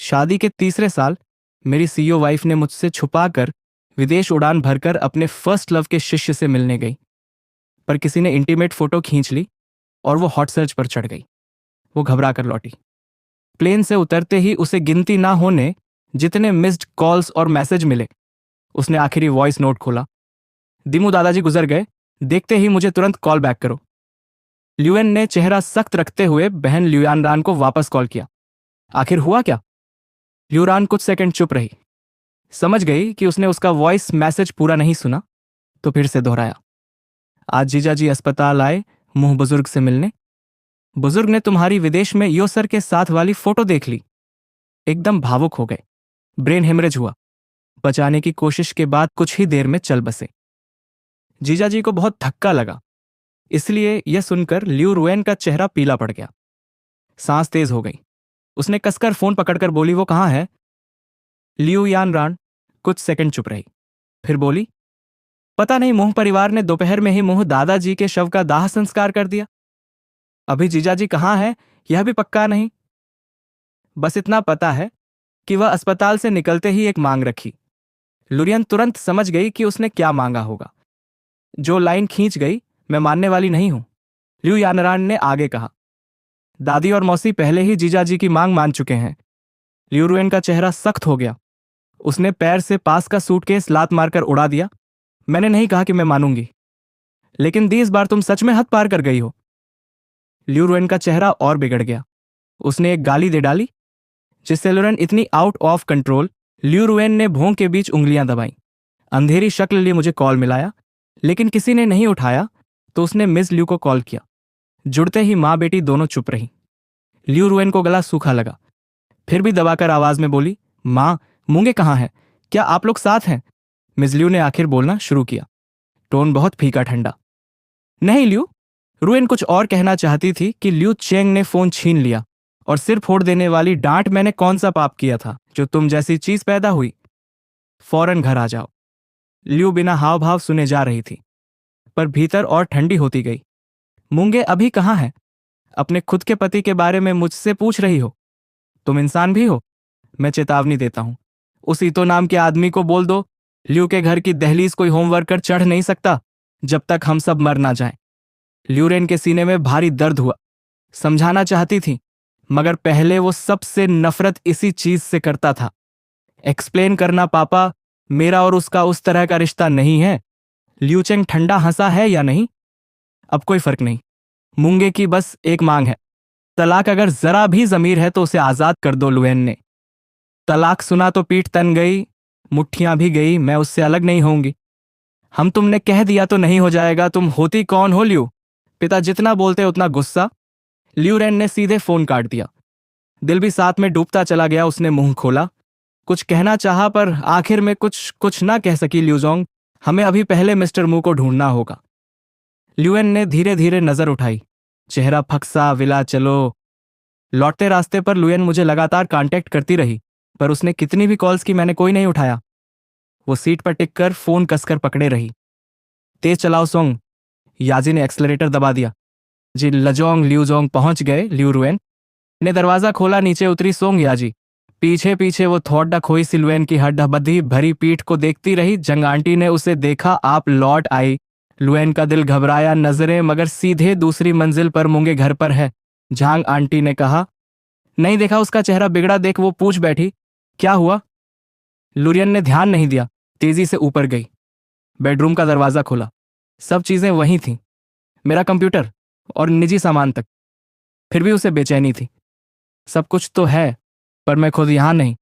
शादी के तीसरे साल मेरी सीईओ वाइफ ने मुझसे छुपाकर विदेश उड़ान भरकर अपने फर्स्ट लव के शिष्य से मिलने गई। पर किसी ने इंटीमेट फोटो खींच ली और वो हॉट सर्च पर चढ़ गई। वो घबरा कर लौटी। प्लेन से उतरते ही उसे गिनती ना होने जितने मिस्ड कॉल्स और मैसेज मिले, उसने आखिरी वॉइस नोट खोला। दिमू दादाजी गुजर गए, देखते ही मुझे तुरंत कॉल बैक करो। ल्यूएन ने चेहरा सख्त रखते हुए बहन ल्यूयानरान को वापस कॉल किया। आखिर हुआ क्या? ल्यूरान कुछ सेकंड चुप रही। समझ गई कि उसने उसका वॉइस मैसेज पूरा नहीं सुना, तो फिर से दोहराया। आज जीजाजी अस्पताल आए मुंह बुजुर्ग से मिलने। बुजुर्ग ने तुम्हारी विदेश में योसर के साथ वाली फोटो देख ली। एकदम भावुक हो गए। ब्रेन हेमरेज हुआ। बचाने की कोशिश के बाद कुछ ही देर में चल बसे। जीजाजी को बहुत धक्का लगा, इसलिए यह सुनकर ल्यू रुएन का चेहरा पीला पड़ गया। सांस तेज हो गई। उसने कसकर फोन पकड़कर बोली, वो कहाँ है? ल्यू यान रान कुछ सेकंड चुप रही, फिर बोली, पता नहीं, मुंह परिवार ने दोपहर में ही मुंह दादाजी के शव का दाह संस्कार कर दिया। अभी जीजाजी कहाँ है यह भी पक्का नहीं। बस इतना पता है कि वह अस्पताल से निकलते ही एक मांग रखी। लुरियन तुरंत समझ गई कि उसने क्या मांगा होगा। जो लाइन खींच गई, मैं मानने वाली नहीं हूं। ल्यू यानरान ने आगे कहा, दादी और मौसी पहले ही जीजाजी की मांग मान चुके हैं। ल्यू रुएन का चेहरा सख्त हो गया। उसने पैर से पास का सूटकेस लात मारकर उड़ा दिया। मैंने नहीं कहा कि मैं मानूंगी, लेकिन दी, इस बार तुम सच में हद पार कर गई हो। ल्यू रुएन का चेहरा और बिगड़ गया। उसने एक गाली दे डाली, जिससे लुरेन इतनी आउट ऑफ कंट्रोल। ल्यू रुएन ने भों के बीच उंगलियां दबाई। अंधेरी शक्ल लिए मुझे कॉल मिलाया, लेकिन किसी ने नहीं उठाया, तो उसने मिस ल्यू को कॉल किया। जुड़ते ही माँ बेटी दोनों चुप रही। ल्यू रुएन को गला सूखा लगा, फिर भी दबाकर आवाज में बोली, माँ, मूंगे कहाँ हैं? क्या आप लोग साथ हैं? मिस ल्यू ने आखिर बोलना शुरू किया, टोन बहुत फीका ठंडा। नहीं ल्यू। रुएन कुछ और कहना चाहती थी कि ल्यू चेंग ने फोन छीन लिया और सिर फोड़ देने वाली डांट मैंने कौन सा पाप किया था जो तुम जैसी चीज पैदा हुई। फौरन घर आ जाओ। ल्यू बिना हाव भाव सुने जा रही थी, पर भीतर और ठंडी होती गई। मूंगे अभी कहाँ है? अपने खुद के पति के बारे में मुझसे पूछ रही हो? तुम इंसान भी हो? मैं चेतावनी देता हूं, उस ईतो नाम के आदमी को बोल दो, ल्यू के घर की दहलीज कोई होमवर्कर चढ़ नहीं सकता जब तक हम सब मर ना जाएं। ल्यूरेन के सीने में भारी दर्द हुआ। समझाना चाहती थी, मगर पहले वो सबसे नफरत इसी चीज से करता था। एक्सप्लेन करना, पापा, मेरा और उसका उस तरह का रिश्ता नहीं है। ल्यू चेंग ठंडा हंसा है या नहीं, अब कोई फर्क नहीं। मूंगे की बस एक मांग है, तलाक। अगर जरा भी जमीर है तो उसे आजाद कर दो। लुएन ने तलाक सुना तो पीठ तन गई, मुट्ठियां भी गई। मैं उससे अलग नहीं होंगी। हम तुमने कह दिया तो नहीं हो जाएगा। तुम होती कौन हो ल्यू? पिता जितना बोलते उतना गुस्सा। ल्यूरेन ने सीधे फोन काट दिया। दिल भी साथ में डूबता चला गया। उसने मुंह खोला, कुछ कहना चाहा, पर आखिर में कुछ ना कह सकी। ल्यूजोंग, हमें अभी पहले मिस्टर मू को ढूंढना होगा। ल्यूएन ने धीरे धीरे नजर उठाई, चेहरा फक्सा। विला चलो। लौटते रास्ते पर लुएन मुझे लगातार कांटेक्ट करती रही, पर उसने कितनी भी कॉल्स की, मैंने कोई नहीं उठाया। वो सीट पर टिककर फोन कसकर पकड़े रही। तेज चलाओ सोंग। याजी ने एक्सलरेटर दबा दिया। जी लजोंग ल्यूजोंग पहुंच गए। ल्यू रुएन ने दरवाजा खोला। नीचे उतरी सोंग याजी। पीछे पीछे वो थोड़ा खोई सी लुएन की हड्डाबद्धी भरी पीठ को देखती रही। जंग आंटी ने उसे देखा, आप लौट आई। लुएन का दिल घबराया। नजरें मगर सीधे दूसरी मंजिल पर, मूंगे घर पर है। झांग आंटी ने कहा, नहीं देखा? उसका चेहरा बिगड़ा देख वो पूछ बैठी, क्या हुआ? लुरियन ने ध्यान नहीं दिया, तेजी से ऊपर गई। बेडरूम का दरवाजा खोला। सब चीजें वहीं थीं, मेरा कंप्यूटर और निजी सामान तक। फिर भी उसे बेचैनी थी। सब कुछ तो है, पर मैं खुद यहां नहीं।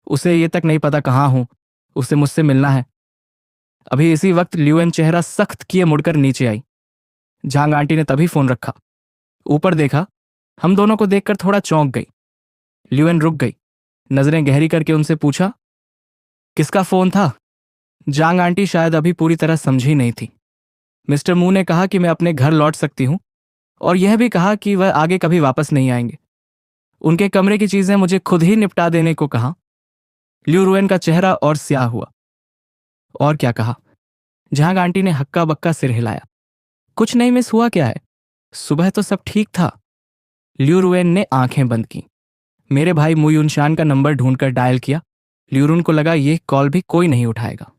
उसे ये तक नहीं पता कहाँ हूं। उसे मुझसे मिलना है अभी इसी वक्त। ल्यूएन चेहरा सख्त किए मुड़कर नीचे आई। झांग आंटी ने तभी फोन रखा। ऊपर देखा। हम दोनों को देखकर थोड़ा चौंक गई। ल्यूएन रुक गई, नजरें गहरी करके उनसे पूछा, किसका फोन था? झांग आंटी शायद अभी पूरी तरह समझी नहीं थी। मिस्टर मू ने कहा कि मैं अपने घर लौट सकती हूं, और यह भी कहा कि वह आगे कभी वापस नहीं आएंगे। उनके कमरे की चीजें मुझे खुद ही निपटा देने को कहा। ल्यू रुएन का चेहरा और स्याह हुआ। और क्या कहा? झांग आंटी ने हक्का बक्का सिर हिलाया। कुछ नहीं मिस, हुआ क्या है? सुबह तो सब ठीक था। ल्यू रुएन ने आंखें बंद की। मेरे भाई मुयुनशान का नंबर ढूंढकर डायल किया। ल्यूरुन को लगा ये कॉल भी कोई नहीं उठाएगा।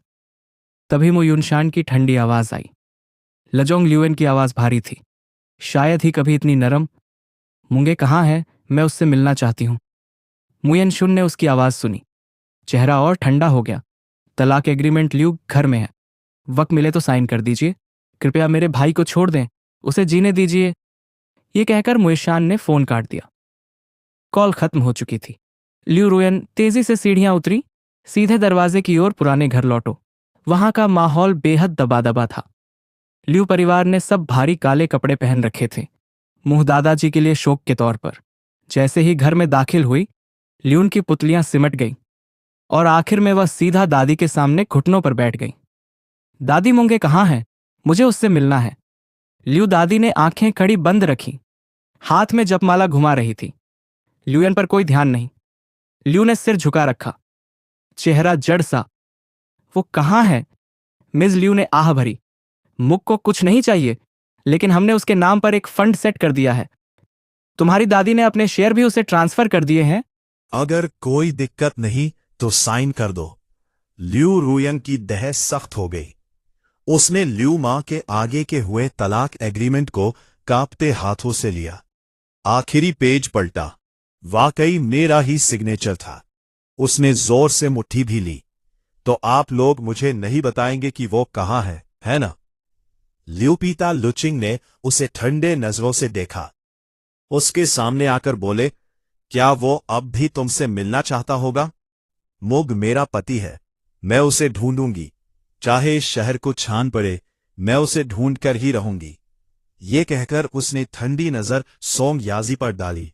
तभी मुयुनशान की ठंडी आवाज आई। लजोंग ल्यूएन की आवाज भारी थी, शायद ही कभी इतनी नरम। मुंगे कहाँ है? मैं उससे मिलना चाहती हूँ। मुयनशुन ने उसकी आवाज सुनी। चेहरा और ठंडा हो गया। तलाक एग्रीमेंट ल्यू घर में है, वक्त मिले तो साइन कर दीजिए। कृपया मेरे भाई को छोड़ दें, उसे जीने दीजिए। ये कहकर मुयशान ने फोन काट दिया। कॉल खत्म हो चुकी थी। ल्यू रुयन तेजी से सीढ़ियां उतरी। सीधे दरवाजे की ओर पुराने घर लौटो। वहां का माहौल बेहद दबादबा था। ल्यू परिवार ने सब भारी काले कपड़े पहन रखे थे, मुंह दादाजी के लिए शोक के तौर पर। जैसे ही घर में दाखिल हुई, ल्यून की पुतलियां सिमट गईं और आखिर में वह सीधा दादी के सामने घुटनों पर बैठ गई। दादी मुंगे कहाँ है? मुझे उससे मिलना है। ल्यू दादी ने आंखें कड़ी बंद रखी, हाथ में जपमाला घुमा रही थी। ल्यूयन पर कोई ध्यान नहीं। ल्यू ने सिर झुका रखा, चेहरा जड़ सा। वो कहाँ है? मिस ल्यू ने आह भरी। मुक को कुछ नहीं चाहिए, लेकिन हमने उसके नाम पर एक फंड सेट कर दिया है। तुम्हारी दादी ने अपने शेयर भी उसे ट्रांसफर कर दिए हैं। अगर कोई दिक्कत नहीं तो साइन कर दो। ल्यू रुयन की दह सख्त हो गई। उसने ल्यू मां के आगे के हुए तलाक एग्रीमेंट को कांपते हाथों से लिया। आखिरी पेज पलटा। वाकई मेरा ही सिग्नेचर था। उसने जोर से मुट्ठी भी ली। तो आप लोग मुझे नहीं बताएंगे कि वो कहाँ है ना? ल्यूपीता लुचिंग ने उसे ठंडे नजरों से देखा। उसके सामने आकर बोले, क्या वो अब भी तुमसे मिलना चाहता होगा? मुग मेरा पति है, मैं उसे ढूंढूंगी। चाहे इस शहर को छान पड़े, मैं उसे ढूंढ कर ही रहूंगी। ये कहकर उसने ठंडी नजर सोंग याजी पर डाली।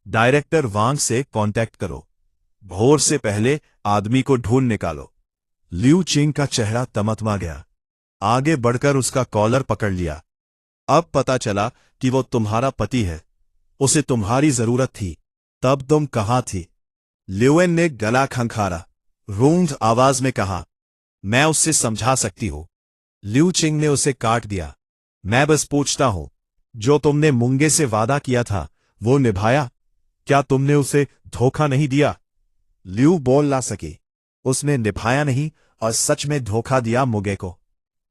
डायरेक्टर वांग से कांटेक्ट करो। भोर से पहले आदमी को ढूंढ निकालो। ल्यू चिंग का चेहरा तमतमा गया। आगे बढ़कर उसका कॉलर पकड़ लिया। अब पता चला कि वो तुम्हारा पति है। उसे तुम्हारी जरूरत थी। तब तुम कहाँ थी? ल्यूएन ने गला खंखारा, रूंध आवाज में कहा, मैं उससे समझा सकती हूं। ल्यू चिंग ने उसे काट दिया। मैं बस पूछता हूं, जो तुमने मुंगे से वादा किया था वो निभाया? क्या तुमने उसे धोखा नहीं दिया? ल्यू बोल ना सकी। उसने निभाया नहीं और सच में धोखा दिया मुंगे को।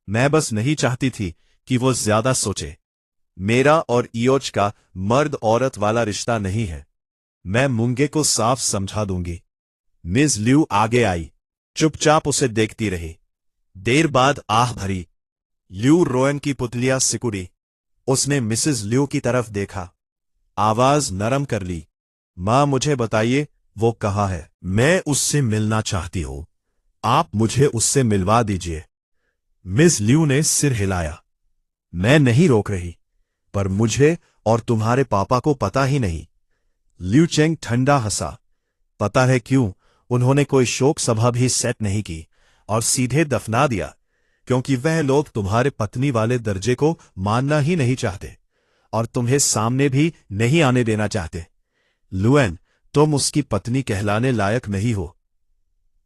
मैं बस नहीं चाहती थी कि वो ज्यादा सोचे। मेरा और इयोच का मर्द औरत वाला रिश्ता नहीं है। मैं मुंगे को साफ समझा दूंगी। मिस ल्यू आगे आई, चुपचाप उसे देखती रही। देर बाद आह भरी। ल्यू रोयन की पुतलियां सिकुड़ी। उसने मिसेस ल्यू की तरफ देखा, आवाज नरम कर ली। मां, मुझे बताइए वो कहाँ है? मैं उससे मिलना चाहती हूं। आप मुझे उससे मिलवा दीजिए। मिस ल्यू ने सिर हिलाया। मैं नहीं रोक रही, पर मुझे और तुम्हारे पापा को पता ही नहीं। ल्यू चेंग ठंडा हंसा। पता है क्यों? उन्होंने कोई शोक सभा भी सेट नहीं की और सीधे दफना दिया, क्योंकि वह लोग तुम्हारे पत्नी वाले दर्जे को मानना ही नहीं चाहते और तुम्हें सामने भी नहीं आने देना चाहते। लुएन, तुम उसकी पत्नी कहलाने लायक नहीं हो।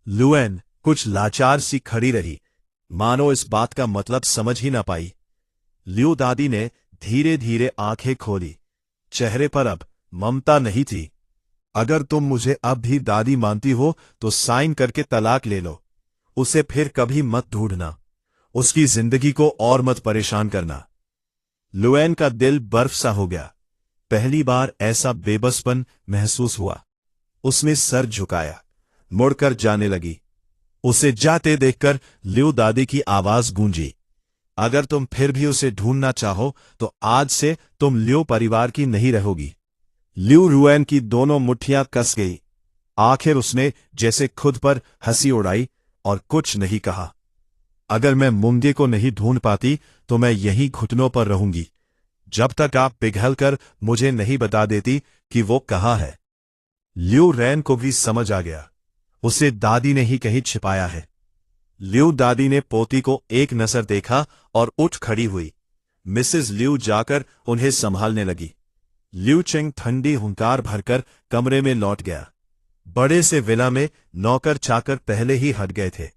लुएन कुछ लाचार सी खड़ी रही, मानो इस बात का मतलब समझ ही ना पाई। ल्यू दादी ने धीरे धीरे आंखें खोली। चेहरे पर अब ममता नहीं थी। अगर तुम मुझे अब भी दादी मानती हो तो साइन करके तलाक ले लो। उसे फिर कभी मत ढूंढना। उसकी जिंदगी को और मत परेशान करना। लुएन का दिल बर्फ सा हो गया। पहली बार ऐसा बेबसपन महसूस हुआ। उसने सर झुकाया, मुड़कर जाने लगी। उसे जाते देखकर ल्यू दादी की आवाज गूंजी, अगर तुम फिर भी उसे ढूंढना चाहो तो आज से तुम ल्यू परिवार की नहीं रहोगी। ल्यू रुएन की दोनों मुट्ठियां कस गई। आखिर उसने जैसे खुद पर हंसी उड़ाई और कुछ नहीं कहा। अगर मैं मुंगे को नहीं ढूंढ पाती तो मैं यहीं घुटनों पर रहूंगी, जब तक आप पिघल कर मुझे नहीं बता देती कि वो कहाँ है। ल्यू रैन को भी समझ आ गया, उसे दादी ने ही कहीं छिपाया है। ल्यू दादी ने पोती को एक नजर देखा और उठ खड़ी हुई। मिसेस ल्यू जाकर उन्हें संभालने लगी। ल्यू चेंग ठंडी हुंकार भरकर कमरे में लौट गया। बड़े से विला में नौकर चाकर पहले ही हट गए थे।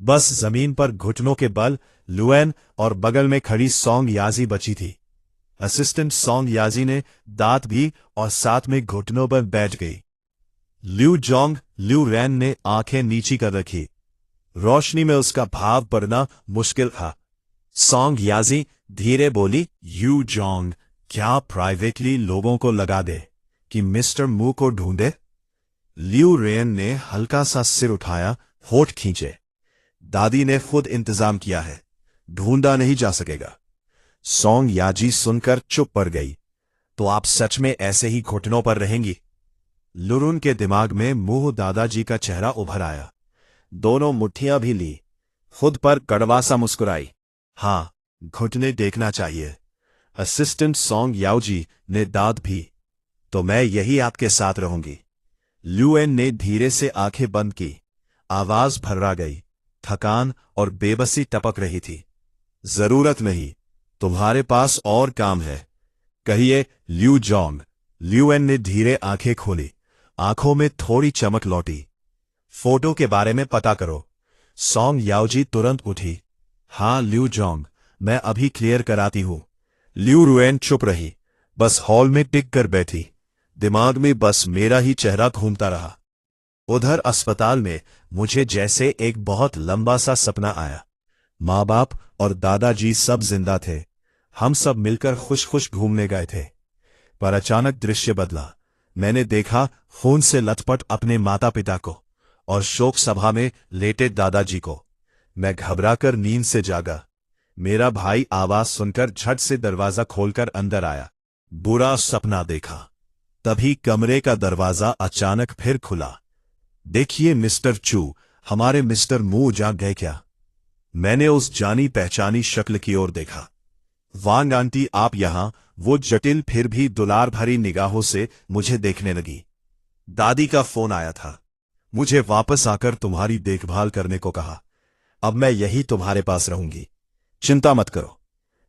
बस जमीन पर घुटनों के बल लुएन और बगल में खड़ी सोंग याजी बची थी। असिस्टेंट सोंग याजी ने दांत भी और साथ में घुटनों पर बैठ गई। ल्यू जोंग ल्यू रैन ने आंखें नीची कर रखी। रोशनी में उसका भाव पढ़ना मुश्किल था। सॉन्ग याजी धीरे बोली, यू जोंग, क्या प्राइवेटली लोगों को लगा दे कि मिस्टर मू को ढूंढे? ल्यू रेन ने हल्का सा सिर उठाया, होठ खींचे। दादी ने खुद इंतजाम किया है, ढूंढा नहीं जा सकेगा। सॉन्ग याजी सुनकर चुप पड़ गई। तो आप सच में ऐसे ही घुटनों पर रहेंगी? लुरुन के दिमाग में मुंह दादाजी का चेहरा उभर आया। दोनों मुट्ठियां भी ली, खुद पर कड़वा सा मुस्कुराई। हाँ, घुटने देखना चाहिए। असिस्टेंट सॉन्ग याओजी ने दाद भी। तो मैं यही आपके साथ रहूंगी। ल्यूएन ने धीरे से आंखें बंद की। आवाज भर्रा गई, थकान और बेबसी टपक रही थी। जरूरत नहीं, तुम्हारे पास और काम है। कहिए ल्यू जोंग। ल्यूएन ने धीरे आंखें खोली, आंखों में थोड़ी चमक लौटी। फोटो के बारे में पता करो। सॉन्ग याओजी तुरंत उठी। हाँ ल्यू जोंग, मैं अभी क्लियर कराती हूं। ल्यू रुएन चुप रही, बस हॉल में टिक कर बैठी। दिमाग में बस मेरा ही चेहरा घूमता रहा। उधर अस्पताल में मुझे जैसे एक बहुत लंबा सा सपना आया। माँ बाप और दादाजी सब जिंदा थे। हम सब मिलकर खुश खुश घूमने गए थे। पर अचानक दृश्य बदला। मैंने देखा खून से लथपथ अपने माता पिता को और शोक सभा में लेटे दादाजी को। मैं घबराकर नींद से जागा। मेरा भाई आवाज सुनकर झट से दरवाजा खोलकर अंदर आया। बुरा सपना देखा। तभी कमरे का दरवाजा अचानक फिर खुला। देखिए मिस्टर चू, हमारे मिस्टर मू जाग गए क्या? मैंने उस जानी पहचानी शक्ल की ओर देखा। वांग आंटी आप यहां? वो जटिल फिर भी दुलार भरी निगाहों से मुझे देखने लगी। दादी का फोन आया था, मुझे वापस आकर तुम्हारी देखभाल करने को कहा। अब मैं यही तुम्हारे पास रहूंगी, चिंता मत करो।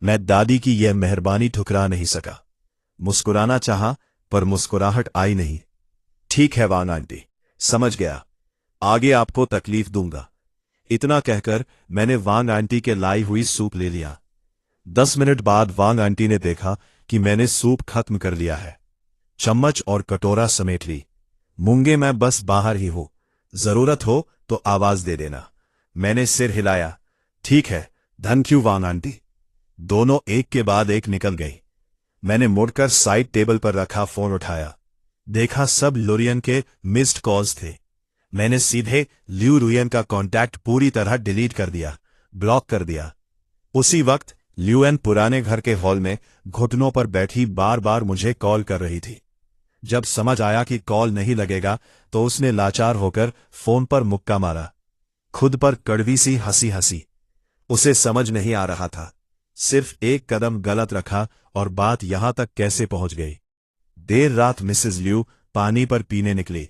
मैं दादी की यह मेहरबानी ठुकरा नहीं सका। मुस्कुराना चाहा पर मुस्कुराहट आई नहीं। ठीक है वांग आंटी, समझ गया, आगे आपको तकलीफ दूंगा। इतना कहकर मैंने वांग आंटी के लाई हुई सूप ले लिया। 10 मिनट बाद वांग आंटी ने देखा कि मैंने सूप खत्म कर लिया है। चम्मच और कटोरा समेट ली। मूंगे मैं बस बाहर ही हूं, जरूरत हो तो आवाज दे देना। मैंने सिर हिलाया। ठीक है, थैंक यू वांग आंटी। दोनों एक के बाद एक निकल गई। मैंने मुड़कर साइड टेबल पर रखा फोन उठाया। देखा सब लुरियन के मिस्ड कॉल्स थे। मैंने सीधे ल्यू रुयन का कांटेक्ट पूरी तरह डिलीट कर दिया, ब्लॉक कर दिया। उसी वक्त ल्यूएन पुराने घर के हॉल में घुटनों पर बैठी बार बार मुझे कॉल कर रही थी। जब समझ आया कि कॉल नहीं लगेगा तो उसने लाचार होकर फोन पर मुक्का मारा। खुद पर कड़वी सी हंसी हंसी। उसे समझ नहीं आ रहा था, सिर्फ एक कदम गलत रखा और बात यहां तक कैसे पहुंच गई। देर रात मिसेस ल्यू पानी पर पीने निकली।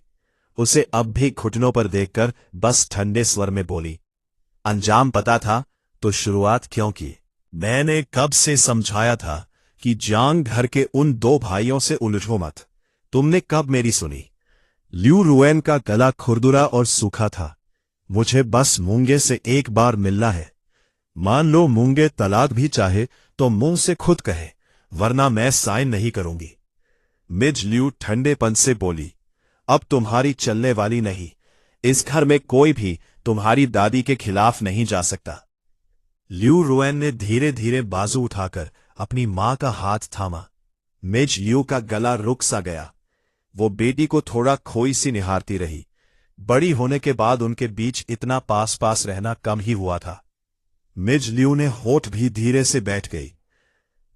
उसे अब भी घुटनों पर देखकर बस ठंडे स्वर में बोली, अंजाम पता था तो शुरुआत क्यों की? मैंने कब से समझाया था कि जांग घर के उन 2 भाइयों से उलझो मत। तुमने कब मेरी सुनी? ल्यू रुएन का गला खुरदुरा और सूखा था। मुझे बस मूंगे से एक बार मिलना है। मान लो मूंगे तलाक भी चाहे तो मुंह से खुद कहे, वरना मैं साइन नहीं करूंगी। मिज ल्यू ठंडेपन से बोली, अब तुम्हारी चलने वाली नहीं। इस घर में कोई भी तुम्हारी दादी के खिलाफ नहीं जा सकता। ल्यू रुएन ने धीरे धीरे बाजू उठाकर अपनी मां का हाथ थामा। मिज ल्यू का गला रुक सा गया। वो बेटी को थोड़ा खोई सी निहारती रही। बड़ी होने के बाद उनके बीच इतना पास पास रहना कम ही हुआ था। मिज ल्यू ने होठ भी धीरे से बैठ गई।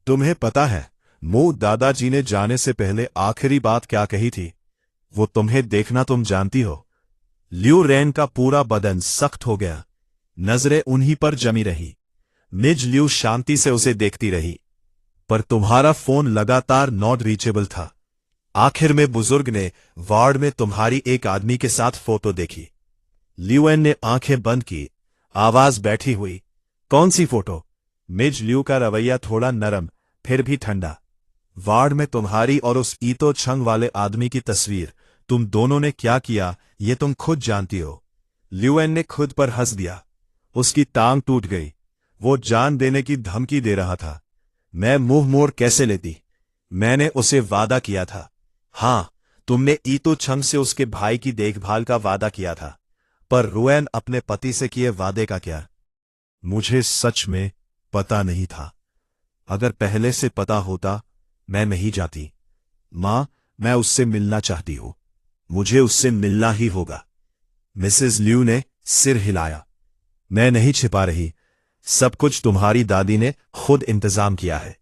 तुम्हें पता है मू दादाजी ने जाने से पहले आखिरी बात क्या कही थी? वो तुम्हें देखना तुम जानती हो। ल्यू रेन का पूरा बदन सख्त हो गया। नजरें उन्हीं पर जमी रही। मिज ल्यू शांति से उसे देखती रही। पर तुम्हारा फोन लगातार नॉट रीचेबल था। आखिर में बुजुर्ग ने वार्ड में तुम्हारी एक आदमी के साथ फोटो देखी। ल्यूएन ने आंखें बंद की, आवाज बैठी हुई। कौन सी फोटो? मिज ल्यू का रवैया थोड़ा नरम फिर भी ठंडा। वार्ड में तुम्हारी और उस ईतो छंग वाले आदमी की तस्वीर। तुम दोनों ने क्या किया ये तुम खुद जानती हो। ल्यूएन ने खुद पर हंस दिया। उसकी टांग टूट गई। वो जान देने की धमकी दे रहा था। मैं मुंह मोड़ कैसे लेती? मैंने उसे वादा किया था। हाँ, तुमने ईतो छंग से उसके भाई की देखभाल का वादा किया था, पर रुएन अपने पति से किए वादे का क्या? मुझे सच में पता नहीं था। अगर पहले से पता होता मैं नहीं जाती। मां, मैं उससे मिलना चाहती हूं। मुझे उससे मिलना ही होगा। मिसेस ल्यू ने सिर हिलाया। मैं नहीं छिपा रही। सब कुछ तुम्हारी दादी ने खुद इंतजाम किया है।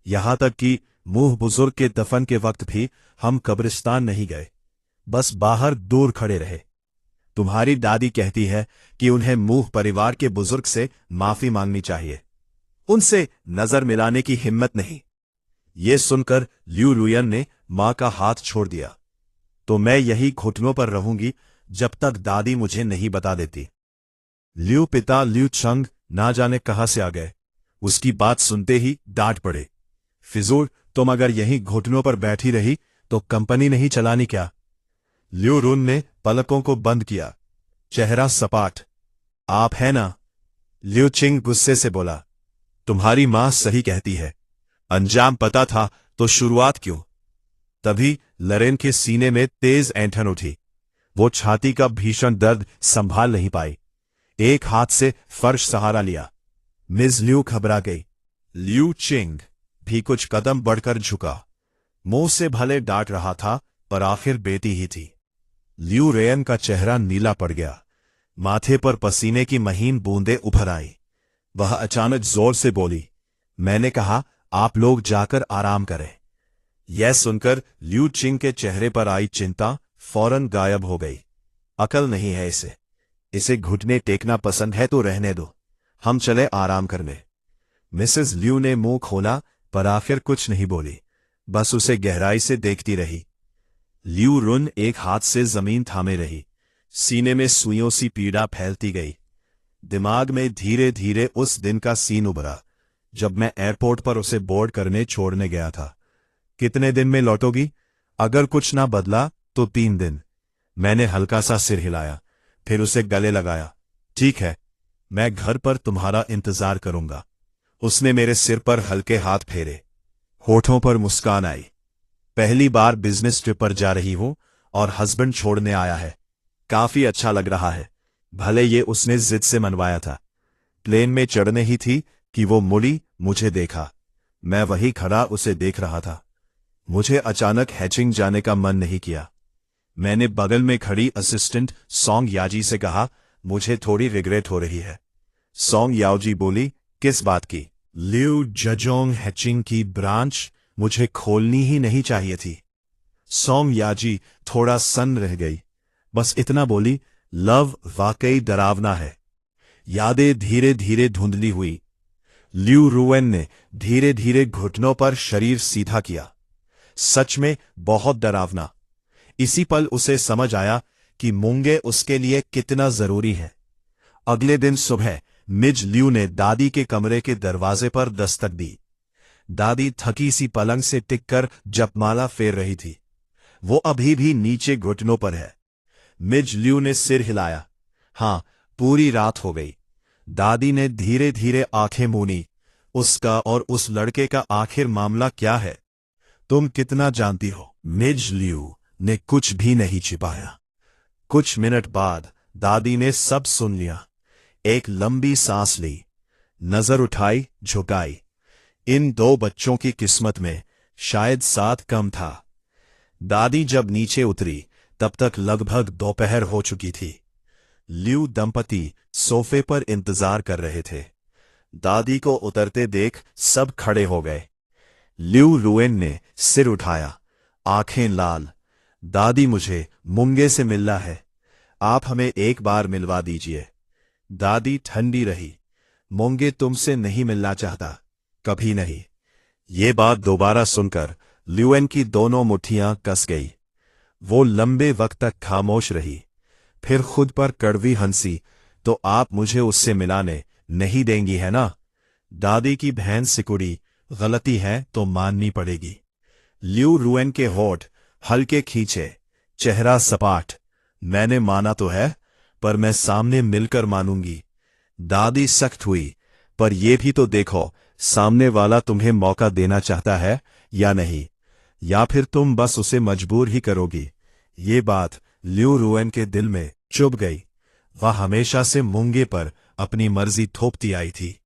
यहां तक कि मुंह बुजुर्ग के दफन के वक्त भी हम कब्रिस्तान नहीं गए, बस बाहर दूर खड़े रहे। तुम्हारी दादी कहती है कि उन्हें मुंह परिवार के बुजुर्ग से माफी मांगनी चाहिए, उनसे नजर मिलाने की हिम्मत नहीं। ये सुनकर ल्यू रुयन ने मां का हाथ छोड़ दिया। तो मैं यही घुटनों पर रहूंगी जब तक दादी मुझे नहीं बता देती। ल्यू पिता ल्यू चंग ना जाने कहां से आ गए। उसकी बात सुनते ही डांट पड़े। फिजूल, तुम अगर यहीं घुटनों पर बैठी रही तो कंपनी नहीं चलानी क्या? ल्यू रुन ने पलकों को बंद किया, चेहरा सपाट। आप है ना? ल्यू चिंग गुस्से से बोला। तुम्हारी मां सही कहती है। अंजाम पता था तो शुरुआत क्यों? तभी लरेन के सीने में तेज ऐंठन उठी। वो छाती का भीषण दर्द संभाल नहीं पाई। एक हाथ से फर्श सहारा लिया। मिस ल्यू घबरा गई। ल्यू चिंग भी कुछ कदम बढ़कर झुका। मुंह से भले डांट रहा था, पर आखिर बेटी ही थी। ल्यू रेयन का चेहरा नीला पड़ गया। माथे पर पसीने की महीन बूंदें उभर आई। वह अचानक जोर से बोली, मैंने कहा आप लोग जाकर आराम करें। यह सुनकर ल्यू चिंग के चेहरे पर आई चिंता फौरन गायब हो गई। अकल नहीं है इसे। इसे घुटने टेकना पसंद है तो रहने दो, हम चले आराम करने। मिसेस ल्यू ने मुंह खोला, पर आखिर कुछ नहीं बोली, बस उसे गहराई से देखती रही। ल्यू रुन एक हाथ से जमीन थामे रही। सीने में सुइयों सी पीड़ा फैलती गई। दिमाग में धीरे धीरे उस दिन का सीन उभरा जब मैं एयरपोर्ट पर उसे बोर्ड करने छोड़ने गया था। कितने दिन में लौटोगी? अगर कुछ ना बदला तो 3 दिन। मैंने हल्का सा सिर हिलाया, फिर उसे गले लगाया। ठीक है, मैं घर पर तुम्हारा इंतजार करूंगा। उसने मेरे सिर पर हल्के हाथ फेरे। होठों पर मुस्कान आई। पहली बार बिजनेस ट्रिप पर जा रही हूं और हस्बैंड छोड़ने आया है। काफी अच्छा लग रहा है। भले ये उसने जिद से मनवाया था। प्लेन में चढ़ने ही थी कि वो मुड़ी, मुझे देखा। मैं वही खड़ा उसे देख रहा था। मुझे अचानक हैचिंग जाने का मन नहीं किया। मैंने बगल में खड़ी असिस्टेंट सोंग याजी से कहा, मुझे थोड़ी रिग्रेट हो रही है। सोंग याओजी बोली, किस बात की? ल्यू जजोंग हैचिंग की ब्रांच मुझे खोलनी ही नहीं चाहिए थी। सोंग याजी थोड़ा सन्न रह गई, बस इतना बोली, लव वाकई डरावना है। यादें धीरे धीरे धुंधली हुई। ल्यू रुएन ने धीरे धीरे घुटनों पर शरीर सीधा किया। सच में बहुत डरावना। इसी पल उसे समझ आया कि मूंगे उसके लिए कितना जरूरी है। अगले दिन सुबह मिज ल्यू ने दादी के कमरे के दरवाजे पर दस्तक दी। दादी थकी सी पलंग से टिककर जपमाला फेर रही थी। वो अभी भी नीचे घुटनों पर है। मिज ल्यू ने सिर हिलाया। हां, पूरी रात हो गई। दादी ने धीरे धीरे आंखें मूनी। उसका और उस लड़के का आखिर मामला क्या है? तुम कितना जानती हो? मिज ल्यू ने कुछ भी नहीं छिपाया। कुछ मिनट बाद दादी ने सब सुन लिया। एक लंबी सांस ली, नजर उठाई, झुकाई। इन 2 बच्चों की किस्मत में शायद 7 कम था। दादी जब नीचे उतरी तब तक लगभग दोपहर हो चुकी थी। ल्यू दंपति सोफे पर इंतजार कर रहे थे। दादी को उतरते देख सब खड़े हो गए। ल्यू रुएन ने सिर उठाया, आंखें लाल। दादी, मुझे मूंगे से मिलना है। आप हमें एक बार मिलवा दीजिए। दादी ठंडी रही। मूंगे तुमसे नहीं मिलना चाहता, कभी नहीं। ये बात दोबारा सुनकर ल्यूएन की दोनों मुट्ठियां कस गई। वो लंबे वक्त तक खामोश रही, फिर खुद पर कड़वी हंसी। तो आप मुझे उससे मिलाने नहीं देंगी, है ना? दादी की बहन सिकुड़ी। गलती है तो माननी पड़ेगी। ल्यू रुएन के होठ हल्के खींचे, चेहरा सपाट। मैंने माना तो है, पर मैं सामने मिलकर मानूंगी। दादी सख्त हुई, पर यह भी तो देखो, सामने वाला तुम्हें मौका देना चाहता है या नहीं। या फिर तुम बस उसे मजबूर ही करोगी। ये बात ल्यू रुएन के दिल में चुभ गई। वह हमेशा से मूंगे पर अपनी मर्जी थोपती आई थी।